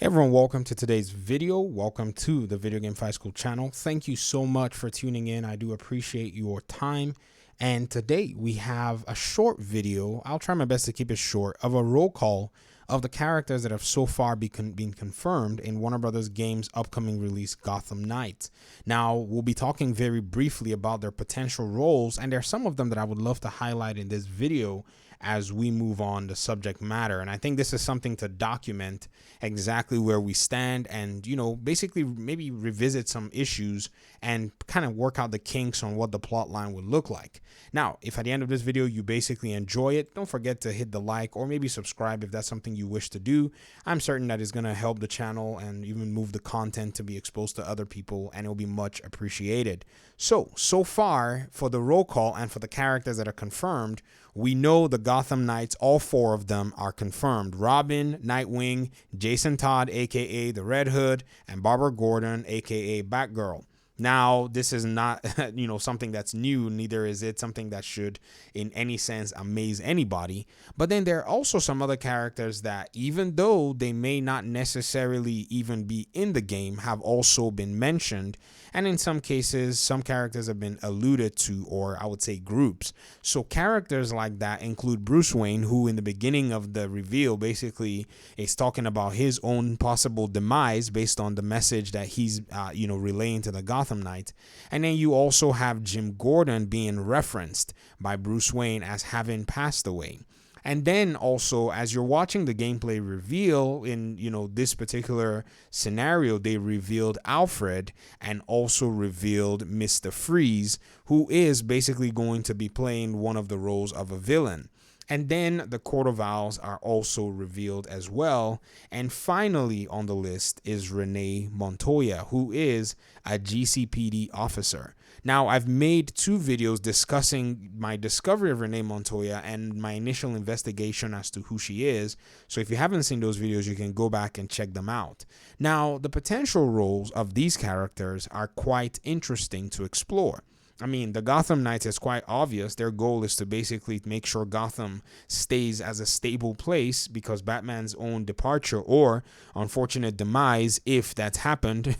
Everyone, welcome to today's video. Welcome to the Video Game Fight School channel. Thank you so much for tuning in. I do appreciate your time. And today we have a short video. I'll try my best to keep it short, of a roll call of the characters that have so far been confirmed in Warner Brothers Games' upcoming release, Gotham Knights. Now, we'll be talking very briefly about their potential roles, and there are some of them that I would love to highlight in this video as we move on the subject matter. And I think this is something to document exactly where we stand and, basically maybe revisit some issues and kind of work out the kinks on what the plot line would look like. Now, if at the end of this video you basically enjoy it, don't forget to hit the like or maybe subscribe if that's something you wish to do. I'm certain that it's going to help the channel and even move the content to be exposed to other people, and it'll be much appreciated. So far for the roll call and for the characters that are confirmed, we know the Gotham Knights, all four of them are confirmed. Robin, Nightwing, Jason Todd, aka the Red Hood, and Barbara Gordon, aka Batgirl. Now, this is not, something that's new, neither is it something that should in any sense amaze anybody. But then there are also some other characters that, even though they may not necessarily even be in the game, have also been mentioned. And in some cases, some characters have been alluded to, or I would say groups. So characters like that include Bruce Wayne, who in the beginning of the reveal basically is talking about his own possible demise based on the message that he's, relaying to the Gotham Knights. And then you also have Jim Gordon being referenced by Bruce Wayne as having passed away. And then also, as you're watching the gameplay reveal in, this particular scenario, they revealed Alfred and also revealed Mr. Freeze, who is basically going to be playing one of the roles of a villain. And then the Court of Owls are also revealed as well. And finally on the list is Rene Montoya, who is a GCPD officer. Now, I've made two videos discussing my discovery of Rene Montoya and my initial investigation as to who she is. So if you haven't seen those videos, you can go back and check them out. Now, the potential roles of these characters are quite interesting to explore. I mean, the Gotham Knights is quite obvious. Their goal is to basically make sure Gotham stays as a stable place because Batman's own departure or unfortunate demise, if that's happened,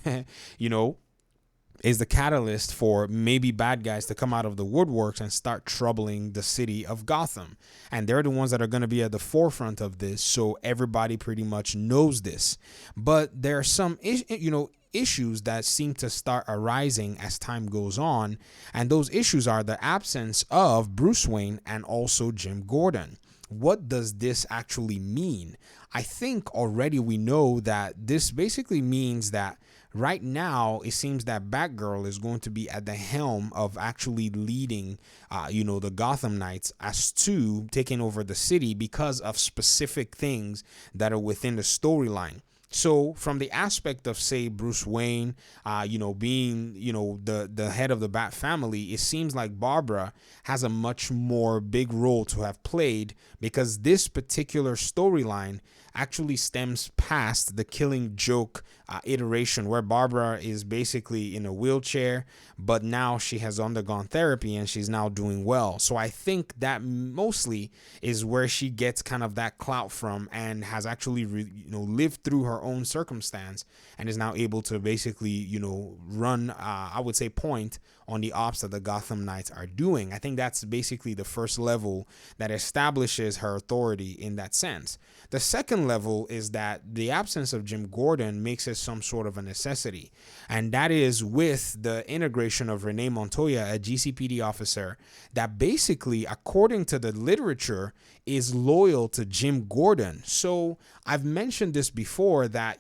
is the catalyst for maybe bad guys to come out of the woodworks and start troubling the city of Gotham. And they're the ones that are going to be at the forefront of this, so everybody pretty much knows this. But there are some, issues that seem to start arising as time goes on, and those issues are the absence of Bruce Wayne and also Jim Gordon. What does this actually mean? I think already we know that this basically means that right now, it seems that Batgirl is going to be at the helm of actually leading, the Gotham Knights as to taking over the city because of specific things that are within the storyline. So from the aspect of, say, Bruce Wayne, being, the head of the Bat family, it seems like Barbara has a much more big role to have played because this particular storyline actually stems past the Killing Joke iteration where Barbara is basically in a wheelchair, but now she has undergone therapy and she's now doing well. So I think that mostly is where she gets kind of that clout from and has actually, lived through her own circumstance and is now able to basically, run, I would say, point on the ops that the Gotham Knights are doing. I think that's basically the first level that establishes her authority in that sense. The second level is that the absence of Jim Gordon makes it some sort of a necessity, and that is with the integration of Rene Montoya, a GCPD officer that basically, according to the literature, is loyal to Jim Gordon. So I've mentioned this before that,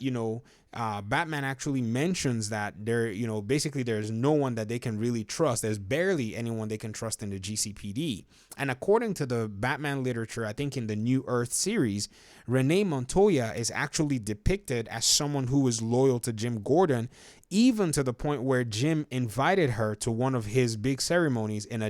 Batman actually mentions that basically there's no one that they can really trust. There's barely anyone they can trust in the GCPD. And according to the Batman literature, I think in the New Earth series, Rene Montoya is actually depicted as someone who is loyal to Jim Gordon, even to the point where Jim invited her to one of his big ceremonies in a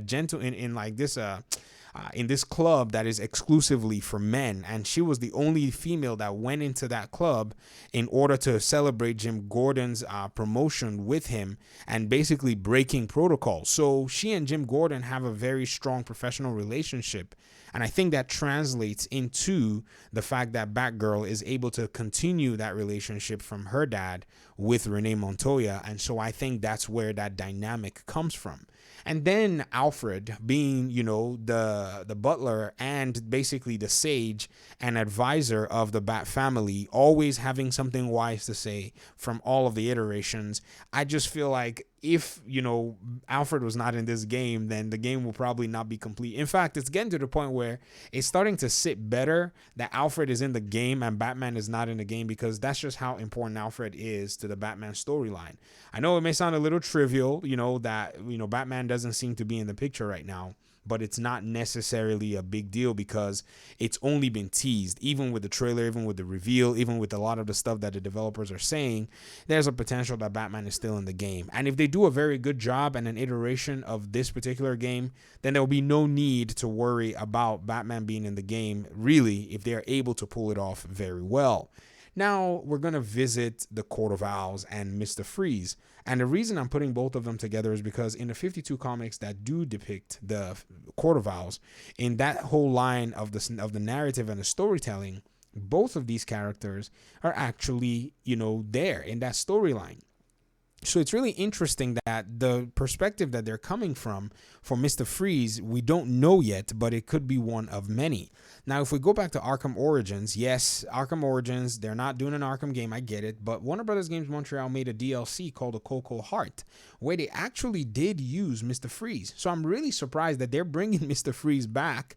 in this club that is exclusively for men, and she was the only female that went into that club in order to celebrate Jim Gordon's promotion with him and basically breaking protocol. So she and Jim Gordon have a very strong professional relationship. And I think that translates into the fact that Batgirl is able to continue that relationship from her dad with Rene Montoya. And so I think that's where that dynamic comes from. And then Alfred being, you know, the butler and basically the sage and advisor of the Bat family, always having something wise to say from all of the iterations. I just feel like if, you know, Alfred was not in this game, then the game will probably not be complete. In fact, it's getting to the point where it's starting to sit better that Alfred is in the game and Batman is not in the game, because that's just how important Alfred is to the Batman storyline. I know it may sound a little trivial, you know, that, you know, Batman doesn't seem to be in the picture right now, but it's not necessarily a big deal because it's only been teased. Even with the trailer, even with the reveal, even with a lot of the stuff that the developers are saying, there's a potential that Batman is still in the game. And if they do a very good job and an iteration of this particular game, then there will be no need to worry about Batman being in the game, really, if they're able to pull it off very well. Now we're going to visit the Court of Owls and Mr. Freeze. And the reason I'm putting both of them together is because in the 52 comics that do depict the Court of Owls, in that whole line of the narrative and the storytelling, both of these characters are actually, you know, there in that storyline. So it's really interesting that the perspective that they're coming from for Mr. Freeze, we don't know yet, but it could be one of many. Now, if we go back to Arkham Origins, yes, Arkham Origins, they're not doing an Arkham game, I get it, but Warner Brothers Games Montreal made a DLC called the Coco Heart, where they actually did use Mr. Freeze. So I'm really surprised that they're bringing Mr. Freeze back.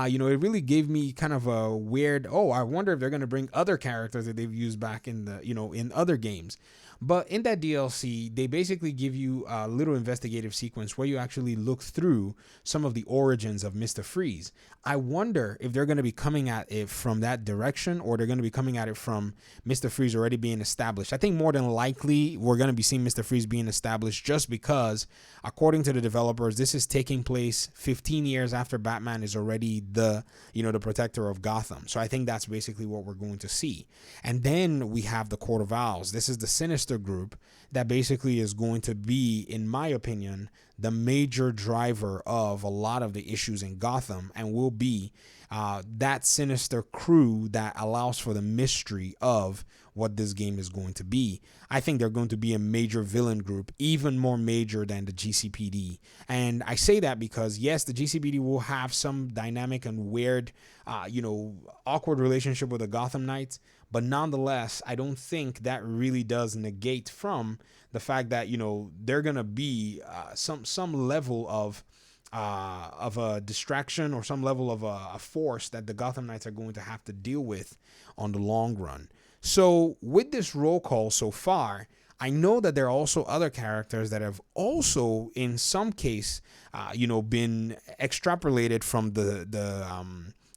You know, it really gave me kind of a weird, oh, I wonder if they're going to bring other characters that they've used back in the, you know, in other games. But in that DLC, they basically give you a little investigative sequence where you actually look through some of the origins of Mr. Freeze. I wonder if they're going to be coming at it from that direction, or they're going to be coming at it from Mr. Freeze already being established. I think more than likely we're going to be seeing Mr. Freeze being established, just because, according to the developers, this is taking place 15 years after Batman is already the, you know, the protector of Gotham. So I think that's basically what we're going to see. And then we have the Court of Owls. This is the Sinister group that basically is going to be, in my opinion, the major driver of a lot of the issues in Gotham, and will be that sinister crew that allows for the mystery of what this game is going to be. I think they're going to be a major villain group, even more major than the GCPD. And I say that because, yes, the GCPD will have some dynamic and weird, you know, awkward relationship with the Gotham Knights, but nonetheless, I don't think that really does negate from the fact that, you know, they're going to be some level of a distraction, or some level of a force that the Gotham Knights are going to have to deal with on the long run. So with this roll call so far, I know that there are also other characters that have also, in some case, you know, been extrapolated from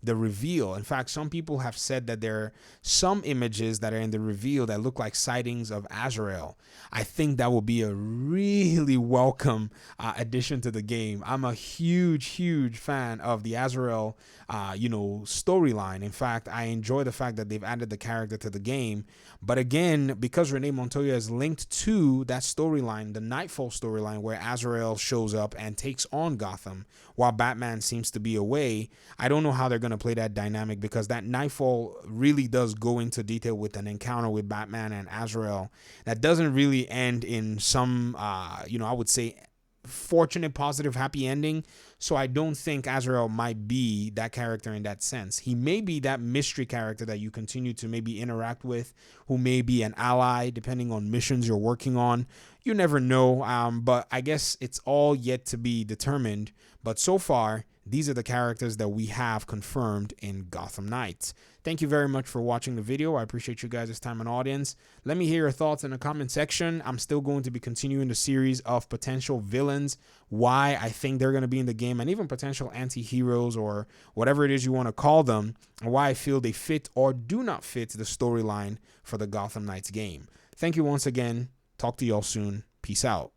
the reveal. In fact, some people have said that there are some images that are in the reveal that look like sightings of Azrael. I think that will be a really welcome addition to the game. I'm a huge fan of the Azrael, you know, storyline. In fact, I enjoy the fact that they've added the character to the game. But again, because Rene Montoya is linked to that storyline, the Nightfall storyline, where Azrael shows up and takes on Gotham while Batman seems to be away, I don't know how they're going to play that dynamic, because that Nightfall really does go into detail with an encounter with Batman and Azrael that doesn't really end in some, you know, I would say fortunate, positive, happy ending. So I don't think Azrael might be that character in that sense. He may be that mystery character that you continue to maybe interact with, who may be an ally depending on missions you're working on. You never know, but I guess it's all yet to be determined. But so far, these are the characters that we have confirmed in Gotham Knights. Thank you very much for watching the video. I appreciate you guys' time and audience. Let me hear your thoughts in the comment section. I'm still going to be continuing the series of potential villains, why I think they're going to be in the game, and even potential anti-heroes, or whatever it is you want to call them, and why I feel they fit or do not fit the storyline for the Gotham Knights game. Thank you once again. Talk to y'all soon. Peace out.